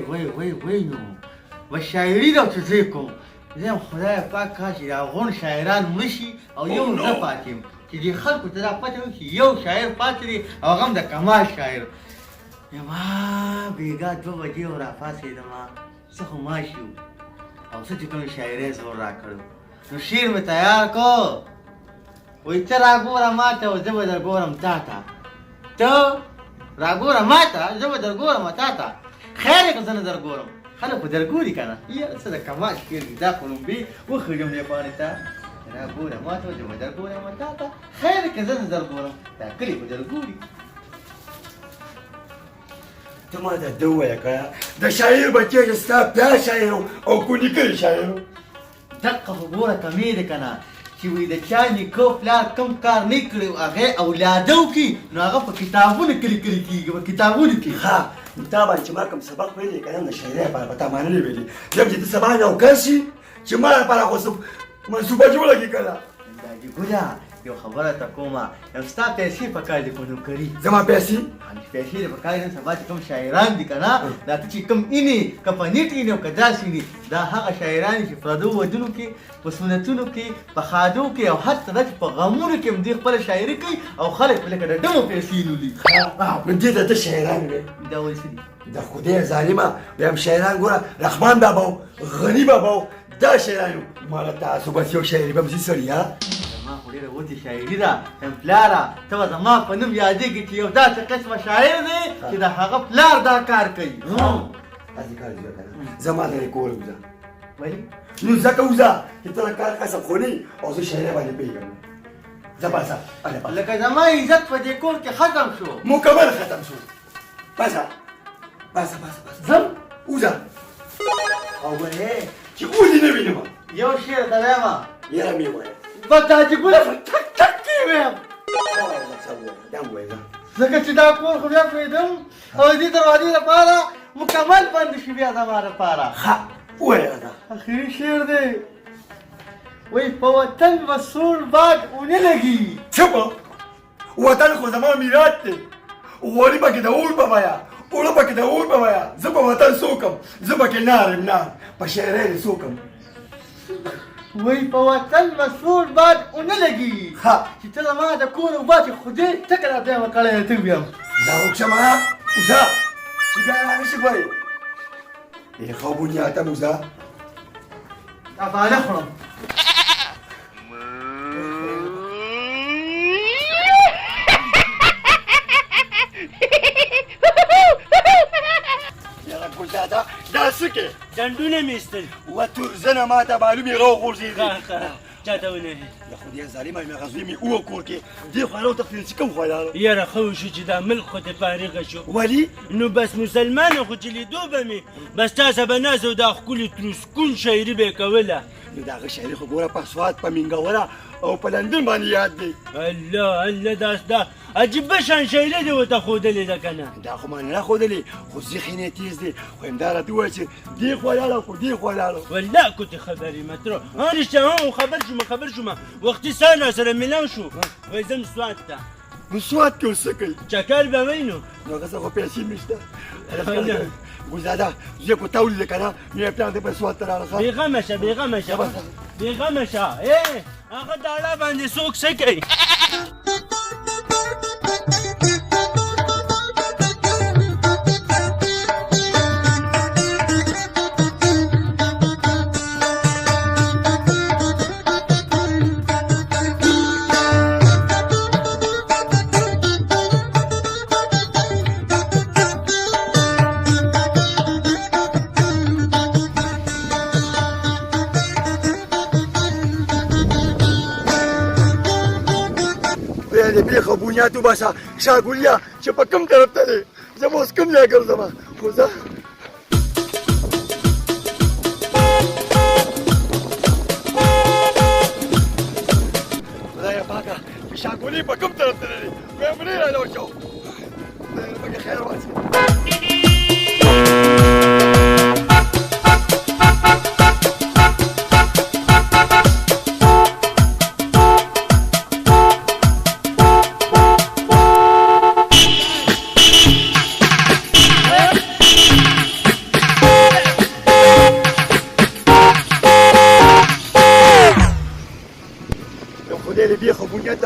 وای نو و شاعري دا چې زه کوم زه خدای پاک کاشي دا غون شاعران مشي او یو زه پاتیم چې دې خلکو ته دا پته وشي یو شاعر پاتې دی او هغه هم د کمال شاعر یما بېګا 2 بجې و راپاڅېدم څه خو ماشي و او څه چې کوم شاعرۍ زور راکړو نو شعر مې تیار کو وایي ته راګوره ما ته او زه به در ګورم تا ته ته راګوره ما ته زه به در ګورم تا ته خیر یې که زه نه در ګورم خلک خو در ګوري که نه یاره څه د کمال شعر دی دا خو لومبې وښه جملې پاڼې ته راګوره ما ته زه به در ګورم تا ته خیر یې که زه نه در ګورم دا کلي خو در ګوري ته ما ته ده ووایه که د شاعر بچی چې ستا پلار شاعر او کو نیکه شاعر دقه خو ګوره کمې دی که نه چې وایي د چا نیکه پلار کم کار نه کړی هغې اولاده وکړي نو هغه په کتابونو کې لیکلي کېږي په کتابونو کې ښه نو تا باندې چې ما کوم سبق ویلی که نه د شاعرۍ لپاره به تا منلې ویلي ځکه چې ته سبا نوکر شي چې ما لپاره خو منصوبه جوړه کړي که نه داجي ګله یو خبره ته کومه یو ستا پیسې پکار دي په نوکري زما پیسې پیسې دې پکار دي سبا چې کوم شاعران دي که نه دا ته چې کوم اینې که په نیټ اینې او که داسې اینې دا هغه شاعران دي چې پردو ودونو کې په سنتونو کې په خادو کې او حتی دا چې په غمونو کې هم دوی خپله شاعري کوي او خلک په لکه د ډمو پیسې لولي نو دې ته ته شاعران وې دا ولې څه دي د خدای ظالمه بیا هم شاعران ګوره رحمان بابا و غني بابا و دا شاعران وو ما له تاسو بس یو شاعري به هم شي سړي ها زما خو ډېره وتې شاعري ده پلاره ته به زما په نوم یادېږي چې یو داسې قسمه شاعر دی چې د هغه پلار دا کار کوي داسې کار جوړه که نه زما ته یې کور وځه ولې نو ځکه وځه چې ته د کار قسم خو نه او زه شاعرۍ باندې پوهېږم ځه باسه لکه زما عزت په دې کور کې ختم شو مکمل ختم شو باسه باسه ځم وځه او ولې چې ولې نه وینم یو شعر ته وایم یاره مې ووایه بس دا چې ګوله په ټک ټک کې ویم دا مې ووایه ځکه چې دا کور خو بیا پوهېدم او دې دروازې لپاره مکمل بند شي بیا زما لپاره ښه ووایه دا اخري شعر دی وایي په وطن به سوړ باد ونه لګي چپه وطن خو زما میراث دی غوړي پکې د اور په وایه اوړه پکې د اور په وایه زه په وطن څوکم زه پکې نار یم نار په شاعرۍ دې څوکم وایي په وطن به سوړ باد ونه لګي چې ته زما د کور اوبه چې خدای ټکه راته یې وکړی ته بیا دا وکشم ها اوسه چې بیا را نشي پرې ای خوابونیاته موزه افعاله خورم یاره ګلداده دا څه کې ډنډونه مې ایستل و تورزنه ما ته معلوم یې راوغورځېدې چاته ونه د خدای ظالمه مې غزوې مې اوه کور کې دې خواله وتښتېدل چې کوم خواله یاره ښه وشو چې دا ملک خو ته فارغه شو ولې نو بس مسلمانه خو چې لیدو به مې بس تاسه به ناز او دا ښکلې تروسکون شاعري به یې کوله نو د هغه شاعري خو ګوره په سوات په مینګوره او په لندن باندې یاد دی الله دا عجیبه شان شاعري دې ورته ښودلې ده که نه دا خو ما نه راښودلې خو ذهن یې تیز دی خو همدا راته ووایه چې دې خوا لاړه خو دې خوا لاړه والله كنت خبري مترو رشته خبر شوم وقتي سنه سره ملان شو وای زم سوات ته نو سوات کې اوس څه کوي چکر به وینو نو هغه څه خو پیسې مې شته ګلزاده زه کو تا ولیدې که نه نو یې پلان دی په سوات ته راغله بېغمه شه هغه داړه باندې څوک څه کوي د بیخه بنیاد وباسه شاګولیا چې په کوم طرف ته دی زه به اوس کوم ځای ګرځم خو زه خدایه پاکه چې شاګولي په کوم طرف ته دی ویم نه رالاړ شو خدای پکې خیر واچوي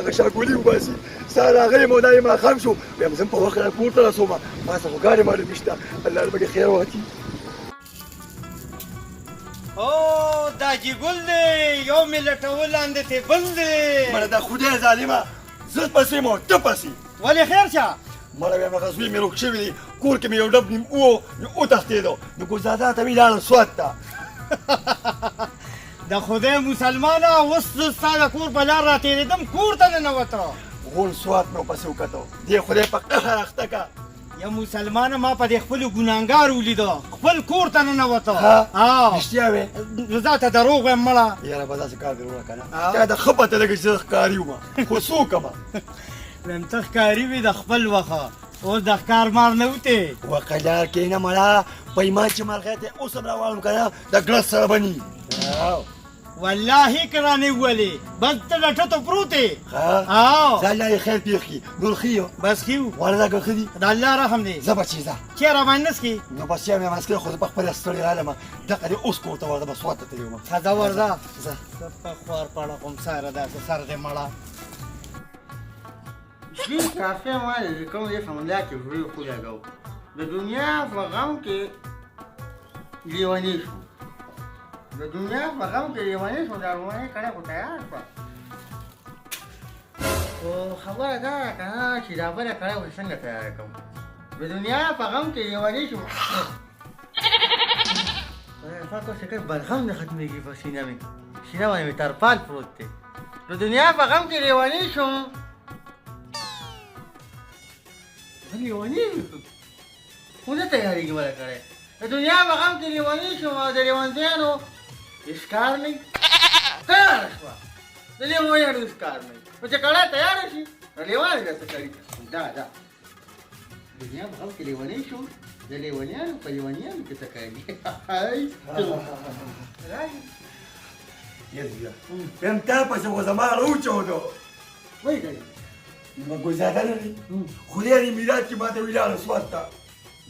هغه شاګولي وباسي سهار راغلی مو دا یې ماښام شو ویم زه په وخت را کور ته رسومه ما څه خو ګاډی معلومي شته الله دې پکې خیر واچي او دا ګل دی یو مې لټول لاندې ته بل دی مړه دا خدای ظالمه زه پسې مو ته پسې ولې خیر شه مړه بیا هغه زوی مې روغ شوی دی کور کې مې یو ډب نیم وتښتېدو نو ګلزاده ته مې لاړم سوات ته د خدای مسلمانه اوس زه ستا د کور په لار راتېرېدم کور ته ننوته غول سوات مې ورپسې وکتو دې خدای په قهر اخته که یا مسلمانه ما په دې خپلو ګناهګار ولیده خپل کور ته ننوته رښتیا وې زه ځاته دروغ وایم مړه یاره به داسې کار دې وکړه که نه تا د ښه پته لګي چې زه ښکاري وم خو څوک یم وایم ته ښکاري وې د خپل وخه اوس د ښکار مار نه وتې وقلار کښېنه مړه پیمان چې مرغی ته اوس هم راوړم که نه د ګړس سره بني والله که رانه وولې بس ته لټه پروت یې ځه الله یې خیر پېښ کړي نور ښه یو بس ښه یو واړه دا ښه دي د الله رحم دی ځه بچې ځه چېرې راباندې نسکې نو بس یم مسکې خو زه په خپله ستړې رالم دغه دې اوس کور ته ورځه به سوات ته تللی وم ښه ځه ورځه ځه زه په خوار پړه کوم ساره داسې سر دې مړه جی کافی وایي چې کوم یې سمندر کې وروي خو لګاو د دنیا په غم کې لیونی شو د دنیا په غم کې لیونی شو د ارماني کړی خو تیار شوه خو خبره دا ده که نه چې دا بله کړی خو څنګه تیاره کوم د دنیا په غم کې لیونی شو خدای پاک اوس یې بلغم نه ختمېږي په سینه مې سینه باندې مې ترپال پروت دی د دنیا په غم کې لیونی شوم لیونی خو نه تیارېږي بله کړی د دنیا په غم کې لیونی شوم او د لیونتیانو هېڅ کار نه تیاره شوه د لیونیانو هېڅ کار نه خو چې کړی تیاره شي نو لیوان بیا څه کوي دا دنیا په غم کې لیونی شوم د لیونیانو په لیونیانو کې څه کوي یم تا پسې خو زما راوچودو وایي دی نو ګلزاده لري خدای دې میلاد کې ماته ولاړه سوات ته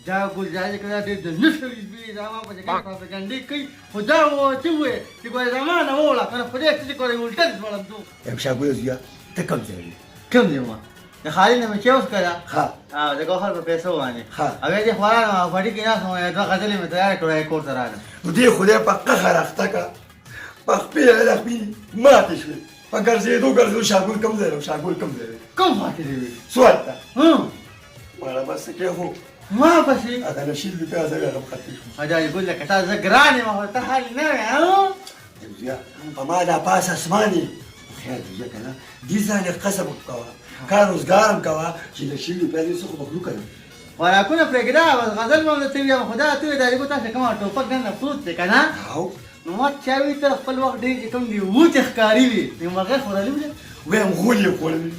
دا ګلزاده که دا ډېر د نسل زوی دا ما په جګړه پروپاګنډې کوي خو دا چې ووایې چې ګوره زمانه ووړه که نه خدای څه چې کولی الټه دې ځوړم تو یم شاګوله زویه ته کوم ځای یې کوم دی ما د خالي نه مې چې اوس کړه ښه د ګوهر په پیسو باندې ښه هغې دې خوارانو او پټي کې ناست وم دوه غزلې مې تیار کړو کور ته راغلم نو دې خدای په قهر اخته که په خپې خپې ماتې شوې په ګرځېدو ګرځېدو شاګول کوم ځای شاګول کوم ځای کوم خوا کې دی وي سوات ته مړه بس کې خو ما پسې دا نشیل روپیا زه بیا هم ختې شوم دا ګل لکه تا زه ګران یم خو ته حال نه وې زویه په ما دا پاس اسمان یې خیر زویه که نه دې ځان یې قسم کوه کار روزګار هم کوه چې د شل روپیا دې څه خو مخلوقه ده خوراکونه پرېږده بس غزل به هم درته ویم خو دا ته وې دا لیکو تاسو کومه ټوپک دننه پروت دی که نه نو ما چا وي ته خپل وخت ډېر چې کوم دی وچې ښکاري وي نو مرغۍ خوړلي وې ویم غول یې خوړلي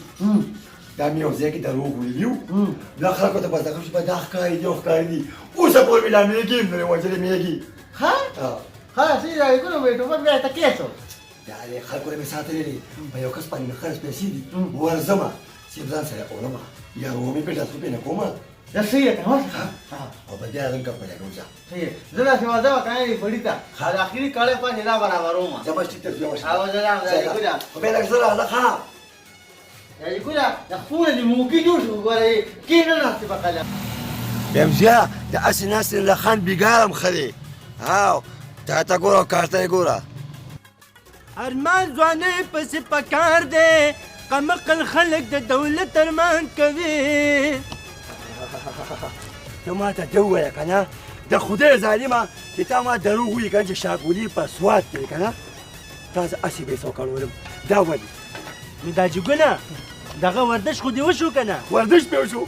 دا مې یو ځای کې دروغ ویلي وو بیا خلکو ته پته کړم چې دا ښکاري دي او ښکاري دي اوسه پورې مې لا مېږي هم نه وې وژلې مېږي ښه ښه دا لیکونه به یې ټوپک بیا ته کېڅو دا خلکو ته مې ساتلې دي په یو کس باندې مې خرڅ پیسې دي ورځمه چې ځان سره اولمه یا ومې پېټه څه پې نه کومه دا صحیح ده که نه او په دې اړه کم پیدا کوم ځه صحیح زه داسې واده وکړم بړي ته د اخري کړی پسې دا برابروم زه به ټیک ته ځم او زه دا لیکونه خو بیا لږ زه راځه ښه دا لیکونه د خپونه دې موږي جوړ شو ګوره کېنه ناستې په قلم بیم زیه د اسې ناستې له خان بیګارم ښه دی او تا ته ګوره او کار ته یې ګوره ارمان ځوانۍ پسې پکار دی قمقل خلک د دولت ارمان کوي ته ما ته ده ووایه که نه د خدای ظالمه چې تا ما دروغ ووایي که نه چې شاګولي په سوات کې که نه تا زه هسې پیسو کړولم دا ولې نو دا جګونه دغه ورزش خو دې وشو که نه ورزش مې وشو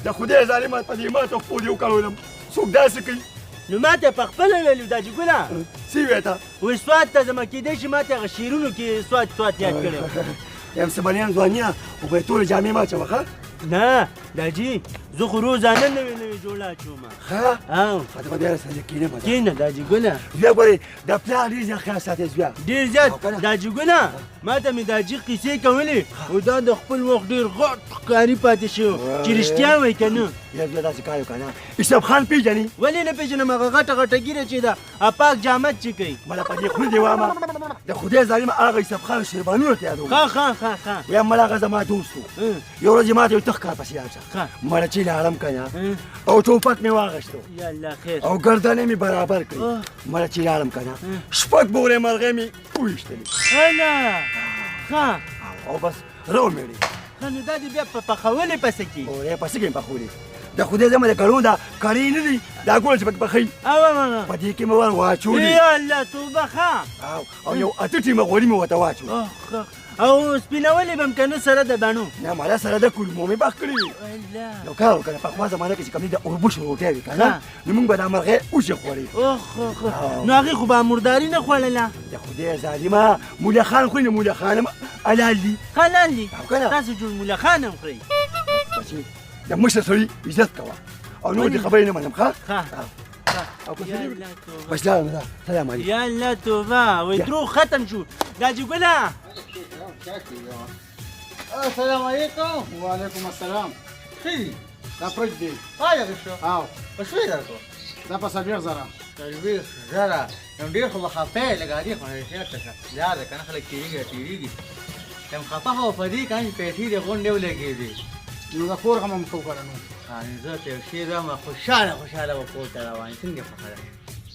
د خدای ظالمه په دې ماته خپو دې وکړولم څوک داسې کوي نو ما ته په خپله ویلي دا جګونه څه ویې ته وایي سوات ته ځمه کېدی شي ما ته هغه شعرونو کې سوات یاد کړی یم سبنیان ځوانیه خو به یې ټولې جامې ما اچوه ښه نه داجي زه خو روزانه نوې نوې جوړه اچوم ښه او فاطمه بیا راسره کښېنه کښېنه داجي ګله زویه ګورې د پلار ډېر زیات خیال ساتې زویه ډېر زیات داجي ګله ما ته مې داجي قیسې کولې او دا د خپل وخت ډېر غټ ښکاري پاتې شو چې رښتیا وایي که نه یا زویه داسې کار وکړه نه یوسف خان پېژنې ولې نه پېژنم هغه غټه غټه ګیره چې ده پاک جامد چې کوي مله په دې خولې دې وامه د خدای ظالم هغه یوسف خان شیربانو ته یادوم ښه یا مړ هغه زما دوست و یو ورځ ما ته یو تخ کار پسې یاد شه مړه چې لاړم که نه او ټوپک مې واخیستو یا الله خیر او ګردنې مې برابر کړې مړه چې لاړم که نه شپږ بورې مرغۍ مې وویشتلې هله ښه او بس رو مې ښه نو دا دې بیا په پخولې پسې کې او پسې کې مې پخولې د خدای زما د کړو دا کړی نه دي دا ګول چې پکې پخوي په دې کې مې ور واچولې یا الله توبه ښه او یو اته ټیمه غوړي مې ورته واچول او سپینولې به م که نه سره د بڼو نه مالا سره د کولمو مې بخ کړي یو کار وکړه پخوا زمانه کې چې کوم دي د اوربوش روټۍ وي که نه نو موږ به دا مرغۍ اوښې خوړې نو هغې خو به مرداري نه خوړله د خدای ظالمه مولا خان خوري نو مولا خان هم حلال دي حلال دي تاسو جوړ مولا خان هم خورئ بچې د مشر سړي عزت کوه او نور دې خبرې نه منم ښه بس لاړم ده سلام علیکم یا الله توبه وایي دروغ ختم شو ګاجي ګله السلام علیکم وعلیکم السلام څه دي دا پرج دی آیا شو او په څه یې درکو دا په څلوېښت زره څلوېښت زره نو ډېر خو به خفه یې لږ عادي خو نه چېرته شه یاده که نه خلک تېرېږي یم خفه خو په دې که نه چې پیسې دې غونډې ولګېدې نو د کور غم هم کو کړه نو زه ته یو شی وایم خوشحاله به کور ته روان یم څنګه خوښه ده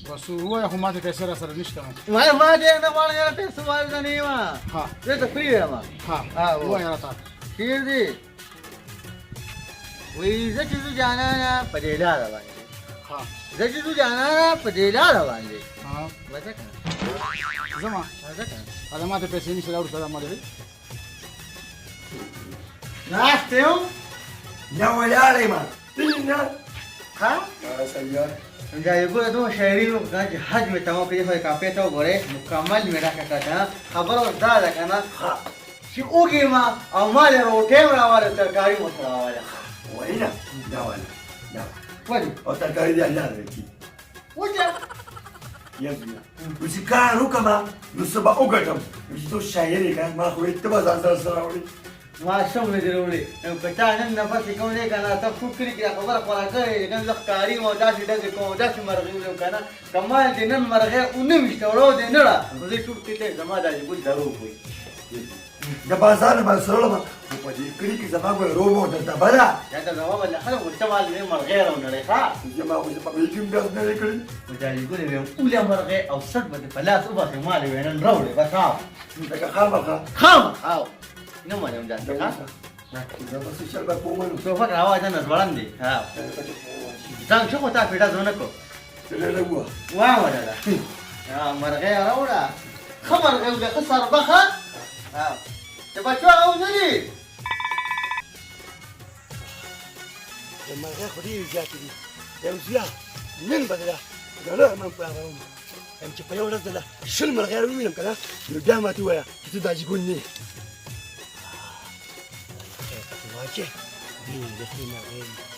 بس ووایه خو ما ته پیسې را سره نشته نو ما ډېر نه غواړم یاره پیسې والا نه یم ها زه ته فری یم ها ووایه راته چیر دي وایي زه چې ځو جانانه په دې لاره باندې ها زه چې ځو جانانه په دې لاره باندې ها وځه که نه زما وځه که نه دا ما ته پیسې نشته دا وروسته دا ما دی ناست یم نه ولاړې ما نه ښه سیار دا یو ګوره دومره شاعري وکړه چې حج مې تمام کړي خو د کاپۍ ته وګورئ مکمل مې راکړه که نه خبره اوس دا ده که نه چې اوږې ما او ما د روټۍ م راواله ترکاري مو ورته راواله وایي نه دا والا دا ولې او ترکاري دې الله درکړي وجه نو چې کار وکړم نو څه به وګټم چې ته شاعر یې که نه ما خو ته به ځان سره سره راوړې ما شم نه دې راوړې نو که تا نن نفس یې کوم دی که نه ته فوټ کړي کړي خبره خوره کړې که نه زه ښکاري یم او داسې ډزې کوم داسې مرغۍ وړم که نه که ما دې نن مرغۍ ونه ویشته وړو دې نه ړه نو زه ټول کتې زما دا ګل دروغ وایي د بازار نه باندې سره خو په دې کلي کې زما ګوره روب او دلته بده یا ته زما به له خلک ورته مال مې مرغۍ راونړی ښه زما خو په دې کې هم داسې نه دی کړی نو دا ګلې ویم اوله مرغۍ او سټ به دې په لاس وباسې ما دې وی نن راوړې بس هاو لکه خامخا خامخا نه منم داسې ښه زه به څه شل به کومنو ټوپک راواځه نه ځوړم دی هاو ځان شو خو تا پیټه زونه کو لږ ووه واه ولله مرغۍ راوړه ښه مرغۍ وله ښه سربخه هاو د بچو هغه وزلي د مرغۍ خو ډېرې زیاتې دي یو زیات نن به ده ډالر من په هغه یم چې په یو ورځ ده شل مرغۍ ووینم که نه نو بیا ماته ووایه چې ته دا جګون نه یې پکې واچې ډېرې ښې مرغۍ دي